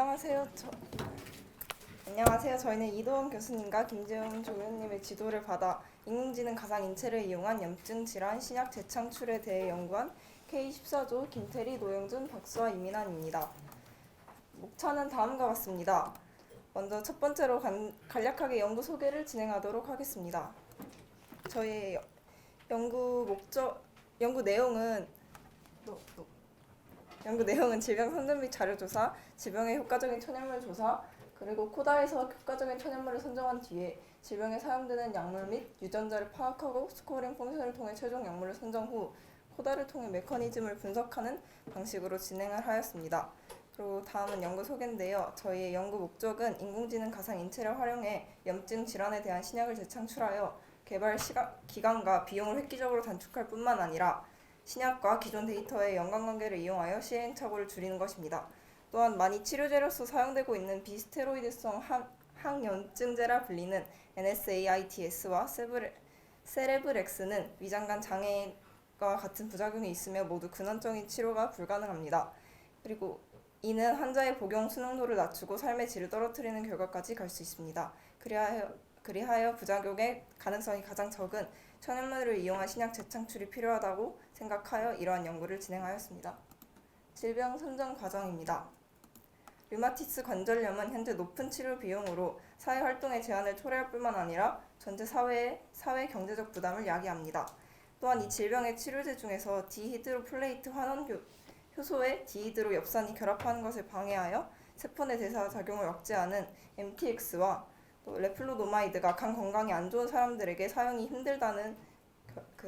안녕하세요. 안녕하세요. 저희는 이도원 교수님과 김재훈 조교님의 지도를 받아 인공지능 가상 인체를 이용한 염증 질환 신약 재창출에 대해 연구한 K14조 김태리, 노영준, 박수아, 이민환입니다. 목차는 다음과 같습니다. 먼저 첫 번째로 간략하게 연구 소개를 진행하도록 하겠습니다. 저희의 연구 내용은 연구 내용은 질병 선전 및 자료 조사, 질병의 효과적인 천연물 조사, 그리고 코다에서 효과적인 천연물을 선정한 뒤에 질병에 사용되는 약물 및 유전자를 파악하고 스코어링 펑션을 통해 최종 약물을 선정 후 코다를 통해 메커니즘을 분석하는 방식으로 진행을 하였습니다. 그리고 다음은 연구 소개인데요. 저희의 연구 목적은 인공지능 가상 인체를 활용해 염증 질환에 대한 신약을 재창출하여 개발 기간과 비용을 획기적으로 단축할 뿐만 아니라 신약과 기존 데이터의 연관관계를 이용하여 시행착오를 줄이는 것입니다. 또한 많이 치료제로서 사용되고 있는 비스테로이드성 항염증제라 불리는 NSAIDs와 세레브렉스는 위장관 장애와 같은 부작용이 있으며 모두 근원적인 치료가 불가능합니다. 그리고 이는 환자의 복용 수능도를 낮추고 삶의 질을 떨어뜨리는 결과까지 갈 수 있습니다. 그리하여 부작용의 가능성이 가장 적은 천연물을 이용한 신약 재창출이 필요하다고 생각하여 이러한 연구를 진행하였습니다. 질병 선정 과정입니다. 류마티스 관절염은 현재 높은 치료 비용으로 사회활동의 제한을 초래할 뿐만 아니라 전체 사회 경제적 부담을 야기합니다. 또한 이 질병의 치료제 중에서 디히드로플레이트 환원 효소에 디히드로 엽산이 결합하는 것을 방해하여 세포 내 대사 작용을 억제하는 MTX와 또 레플로노마이드가 간 건강이 안 좋은 사람들에게 사용이 힘들다는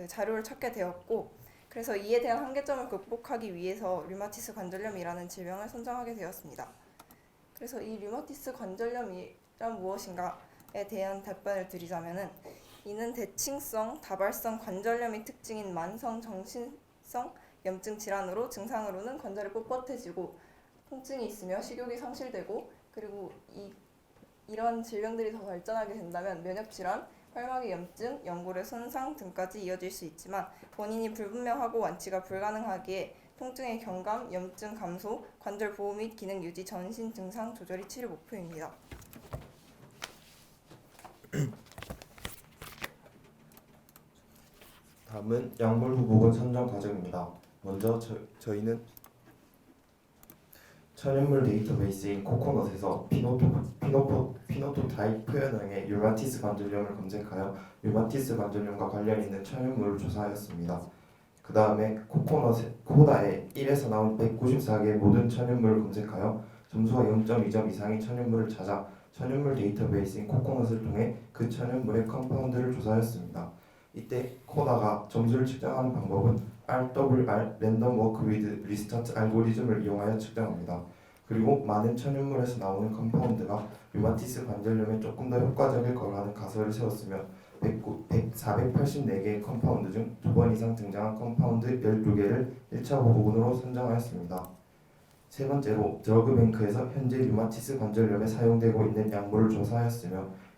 자료를 찾게 되었고, 그래서 이에 대한 한계점을 극복하기 위해서 류마티스 관절염이라는 질병을 선정하게 되었습니다. 그래서 이 류마티스 관절염이란 무엇인가에 대한 답변을 드리자면은, 이는 대칭성 다발성 관절염이 특징인 만성 정신성 염증 질환으로 증상으로는 관절이 뻣뻣해지고 통증이 있으며 식욕이 상실되고, 그리고 이런 질병들이 더 발전하게 된다면 면역질환, 활막의 염증, 연골의 손상 등까지 이어질 수 있지만 원인이 불분명하고 완치가 불가능하기에 통증의 경감, 염증 감소, 관절 보호 및 기능 유지, 전신 증상 조절이 치료 목표입니다. 다음은 약물 후보군 선정 과정입니다. 먼저 저희는 천연물 데이터베이스인 코코넛에서 피노토타입 표현형의 류마티스 관절염을 검색하여 류마티스 관절염과 관련 있는 천연물을 조사하였습니다. 그 다음에 코다에 1에서 나온 194개의 모든 천연물을 검색하여 점수가 0.2점 이상의 천연물을 찾아 천연물 데이터베이스인 코코넛을 통해 그 천연물의 컴파운드를 조사하였습니다. 이때 코다가 점수를 측정하는 방법은 RWR 랜덤 워크 위드 리스타트 알고리즘을 이용하여 측정합니다. 그리고 많은 천연물에서 나오는 컴파운드가 류마티스 관절염에 조금 더 효과적일 거라는 가설을 세웠으며 484개의 컴파운드 중 2번 이상 등장한 컴파운드 12개를 1차 후보군으로 선정하였습니다. 세 번째로 드러그뱅크에서 현재 류마티스 관절염에 사용되고 있는 약물을 조사하였으며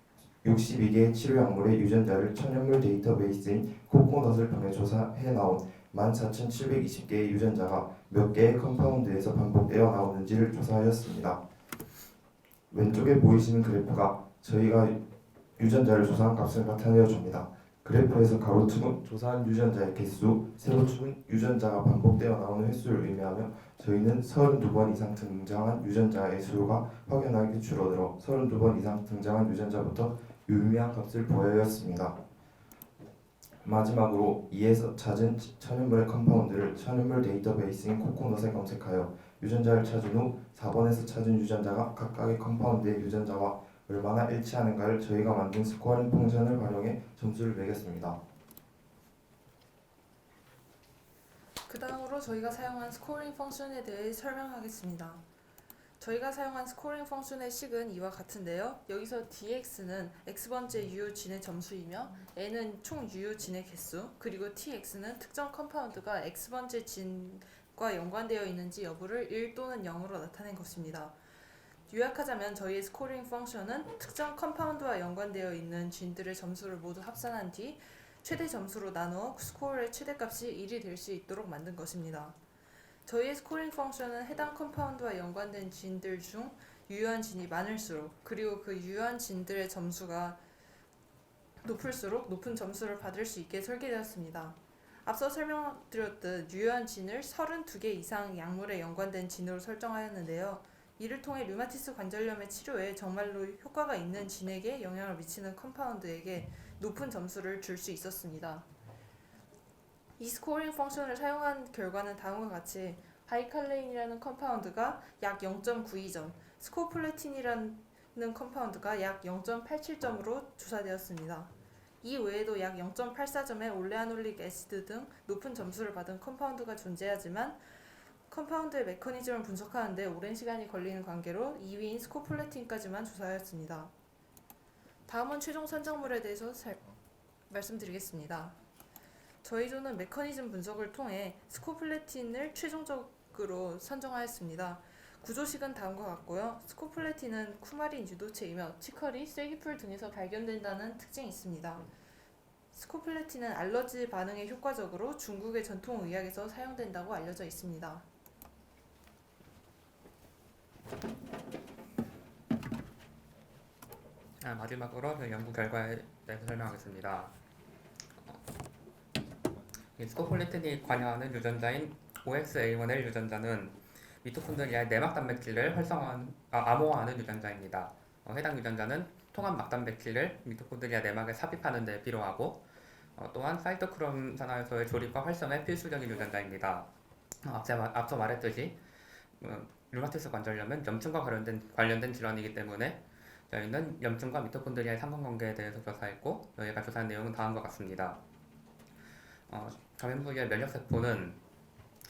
62개의 치료약물의 유전자를 천연물 데이터베이스인 코코넛을 통해 조사해 나온 14,720개의 유전자가 몇 개의 컴파운드에서 반복되어 나오는지를 조사하였습니다. 왼쪽에 보이시는 그래프가 저희가 유전자를 조사한 값을 나타내어 줍니다. 그래프에서 가로축은 조사한 유전자의 개수, 세로축은 유전자가 반복되어 나오는 횟수를 의미하며 저희는 32번 이상 등장한 유전자의 수가 확연하게 줄어들어 32번 이상 등장한 유전자부터 유의미한 값을 보여였습니다. 마지막으로 2에서 찾은 천연물의 컴파운드를 천연물 데이터베이스인 코코넛에 검색하여 유전자를 찾은 후 4번에서 찾은 유전자가 각각의 컴파운드의 유전자와 얼마나 일치하는가를 저희가 만든 스코어링 펑션을 활용해 점수를 매겼습니다. 그 다음으로 저희가 사용한 스코어링 펑션에 대해 설명하겠습니다. 저희가 사용한 스코어링 펑션의 식은 이와 같은데요. 여기서 dx는 x번째 유효진의 점수이며 n은 총 유효진의 개수, 그리고 tx는 특정 컴파운드가 x번째 진과 연관되어 있는지 여부를 1 또는 0으로 나타낸 것입니다. 요약하자면 저희의 스코어링 펑션은 특정 컴파운드와 연관되어 있는 진들의 점수를 모두 합산한 뒤 최대 점수로 나누어 스코어의 최대값이 1이 될 수 있도록 만든 것입니다. 저희의 스코링 펑션은 해당 컴파운드와 연관된 진들 중 유효한 진이 많을수록, 그리고 그 유효한 진들의 점수가 높을수록 높은 점수를 받을 수 있게 설계되었습니다. 앞서 설명드렸듯 유효한 진을 32개 이상 약물에 연관된 진으로 설정하였는데요. 이를 통해 류마티스 관절염의 치료에 정말로 효과가 있는 진에게 영향을 미치는 컴파운드에게 높은 점수를 줄 수 있었습니다. 이 스코어링 펑션을 사용한 결과는 다음과 같이 바이칼레인이라는 컴파운드가 약 0.92점, 스코폴레틴이라는 컴파운드가 약 0.87점으로 조사되었습니다. 이 외에도 약 0.84점의 올레아놀릭 애시드 등 높은 점수를 받은 컴파운드가 존재하지만 컴파운드의 메커니즘을 분석하는 데 오랜 시간이 걸리는 관계로 2위인 스코폴레틴까지만 조사하였습니다. 다음은 최종 선정물에 대해서 말씀드리겠습니다. 저희 조는 메커니즘 분석을 통해 스코폴레틴을 최종적으로 선정하였습니다. 구조식은 다음과 같고요. 스코폴레틴은 쿠마린 유도체이며 치커리, 쐐기풀 등에서 발견된다는 특징이 있습니다. 스코폴레틴은 알러지 반응에 효과적으로 중국의 전통 의학에서 사용된다고 알려져 있습니다. 마지막으로 그 연구 결과에 대해서 설명하겠습니다. 이 스코폴레틴이 관여하는 유전자인 OXA1L 유전자는 미토콘드리아의 내막 단백질을 암호화하는 유전자입니다. 해당 유전자는 통합 막단백질을 미토콘드리아 내막에 삽입하는 데 필요하고 또한 사이토크롬 산화효소의 조립과 활성에 필수적인 유전자입니다. 앞서 말했듯이 류마티스 관절염은 염증과 관련된 질환이기 때문에 저희는 염증과 미토콘드리아의 상관관계에 대해서 조사했고 저희가 조사한 내용은 다음과 같습니다. 감염 부위의 면역세포는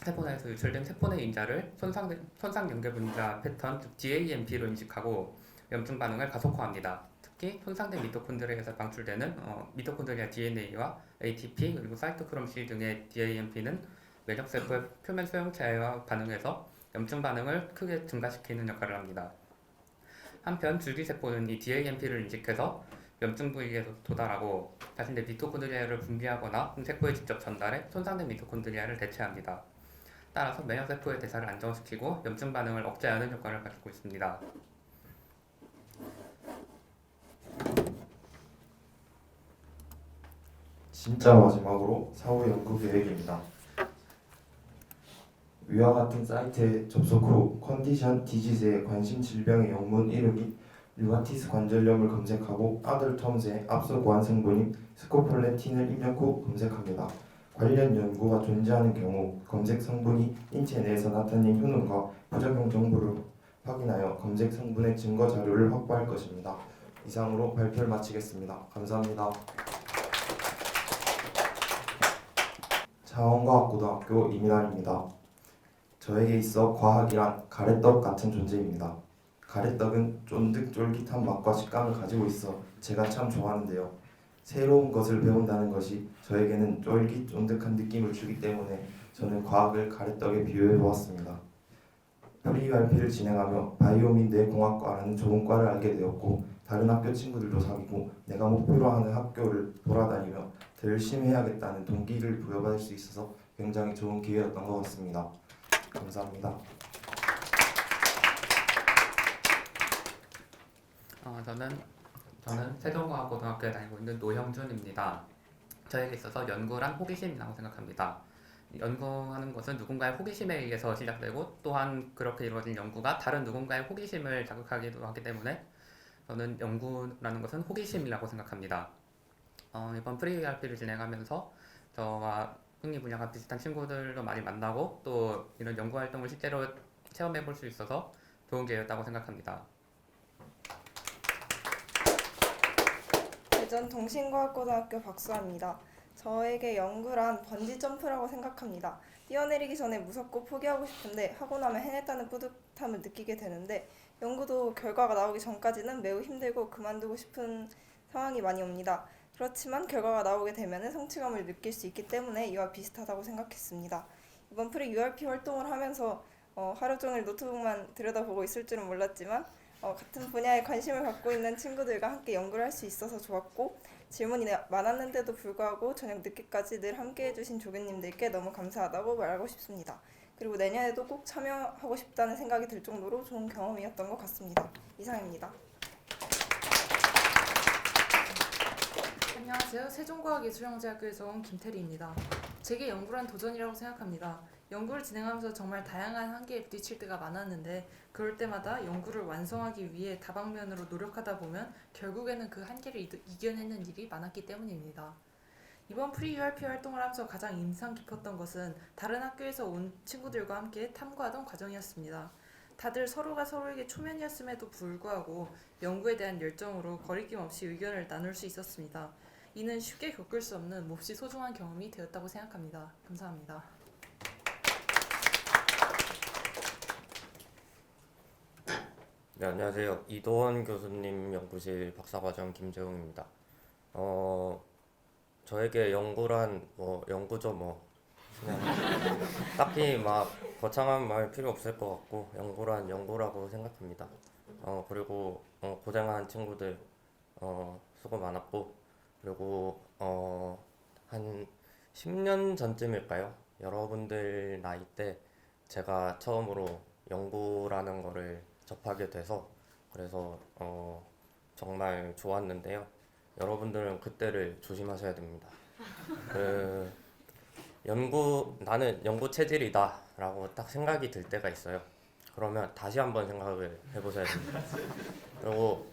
세포 내에서 유출된 세포 내 인자를 손상 연계 분자 패턴 즉 DAMP로 인식하고 염증 반응을 가속화합니다. 특히 손상된 미토콘드리아에서 방출되는 미토콘드리아 DNA와 ATP 그리고 사이토크롬 C 등의 DAMP는 면역세포의 표면 소형체와 반응해서 염증 반응을 크게 증가시키는 역할을 합니다. 한편 줄기세포는 이 DAMP를 인식해서 염증 부위에 도달하고 자신의 미토콘드리아를 분비하거나 세포에 직접 전달해 손상된 미토콘드리아를 대체합니다. 따라서 면역세포의 대사를 안정시키고 염증 반응을 억제하는 효과를 가지고 있습니다. 진짜 마지막으로 사후 연구 계획입니다. 위와 같은 사이트에 접속 후 컨디션 디지즈의 관심 질병의 영문 이름이 류마티스 관절염을 검색하고 아들텀스의 앞서 구한 성분인 스코폴레틴을 입력 후 검색합니다. 관련 연구가 존재하는 경우 검색 성분이 인체 내에서 나타낸 효능과 부작용 정보를 확인하여 검색 성분의 증거 자료를 확보할 것입니다. 이상으로 발표를 마치겠습니다. 감사합니다. 차원과학고등학교 이민환입니다. 저에게 있어 과학이란 가래떡 같은 존재입니다. 가래떡은 쫀득쫄깃한 맛과 식감을 가지고 있어 제가 참 좋아하는데요. 새로운 것을 배운다는 것이 저에게는 쫄깃쫀득한 느낌을 주기 때문에 저는 과학을 가래떡에 비유해 보았습니다. 프리RP를 진행하며 바이오민 뇌공학과라는 좋은 과를 알게 되었고 다른 학교 친구들도 사귀고 내가 목표로 하는 학교를 돌아다니며 더 열심히 해야겠다는 동기를 부여받을 수 있어서 굉장히 좋은 기회였던 것 같습니다. 감사합니다. 저는 세종과학고등학교에 다니고 있는 노형준입니다. 저에게 있어서 연구란 호기심이라고 생각합니다. 연구하는 것은 누군가의 호기심에 의해서 시작되고 또한 그렇게 이루어진 연구가 다른 누군가의 호기심을 자극하기도 하기 때문에 저는 연구라는 것은 호기심이라고 생각합니다. 이번 프리RP를 진행하면서 저와 흥미 분야가 비슷한 친구들도 많이 만나고 또 이런 연구 활동을 실제로 체험해 볼 수 있어서 좋은 기회였다고 생각합니다. 대전 동신과학고등학교 박수아입니다. 저에게 연구란 번지 점프라고 생각합니다. 뛰어내리기 전에 무섭고 포기하고 싶은데 하고 나면 해냈다는 뿌듯함을 느끼게 되는데 연구도 결과가 나오기 전까지는 매우 힘들고 그만두고 싶은 상황이 많이 옵니다. 그렇지만 결과가 나오게 되면 성취감을 느낄 수 있기 때문에 이와 비슷하다고 생각했습니다. 이번 프리 URP 활동을 하면서 하루 종일 노트북만 들여다보고 있을 줄은 몰랐지만 같은 분야에 관심을 갖고 있는 친구들과 함께 연구를 할 수 있어서 좋았고 질문이 많았는데도 불구하고 저녁 늦게까지 늘 함께 해주신 조교님들께 너무 감사하다고 말하고 싶습니다. 그리고 내년에도 꼭 참여하고 싶다는 생각이 들 정도로 좋은 경험이었던 것 같습니다. 이상입니다. 안녕하세요. 세종과학예술영재학교에서 온 김태리입니다. 제게 연구란 도전이라고 생각합니다. 연구를 진행하면서 정말 다양한 한계에 부딪힐 때가 많았는데 그럴 때마다 연구를 완성하기 위해 다방면으로 노력하다 보면 결국에는 그 한계를 이겨내는 일이 많았기 때문입니다. 이번 프리-URP 활동을 하면서 가장 인상 깊었던 것은 다른 학교에서 온 친구들과 함께 탐구하던 과정이었습니다. 다들 서로가 서로에게 초면이었음에도 불구하고 연구에 대한 열정으로 거리낌 없이 의견을 나눌 수 있었습니다. 이는 쉽게 겪을 수 없는 몹시 소중한 경험이 되었다고 생각합니다. 감사합니다. 네, 안녕하세요. 이도원 교수님 연구실 박사과정 김재웅입니다. 저에게 연구란 연구죠 그냥 딱히 막 거창한 말 필요 없을 것 같고 연구란 연구라고 생각합니다. 그리고 고생한 친구들 수고 많았고 그리고 한 10년 전쯤일까요? 여러분들 나이 때 제가 처음으로 연구라는 거를 접하게 돼서 그래서 정말 좋았는데요. 여러분들은 그때를 조심하셔야 됩니다. 나는 연구 체질이다 라고 딱 생각이 들 때가 있어요. 그러면 다시 한번 생각을 해보셔야 됩니다. 그리고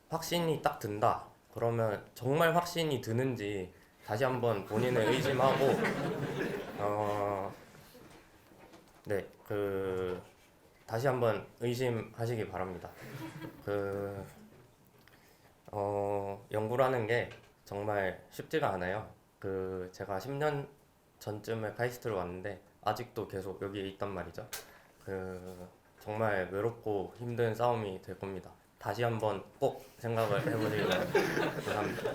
확신이 딱 든다. 그러면 정말 확신이 드는지 다시 한번 본인을 의심하고 다시 한번 의심하시기 바랍니다. 연구라는 게 정말 쉽지가 않아요. 제가 10년 전쯤에 카이스트를 왔는데 아직도 계속 여기에 있단 말이죠. 정말 외롭고 힘든 싸움이 될 겁니다. 다시 한번 꼭 생각을 해보시기 바랍니다. 감사합니다.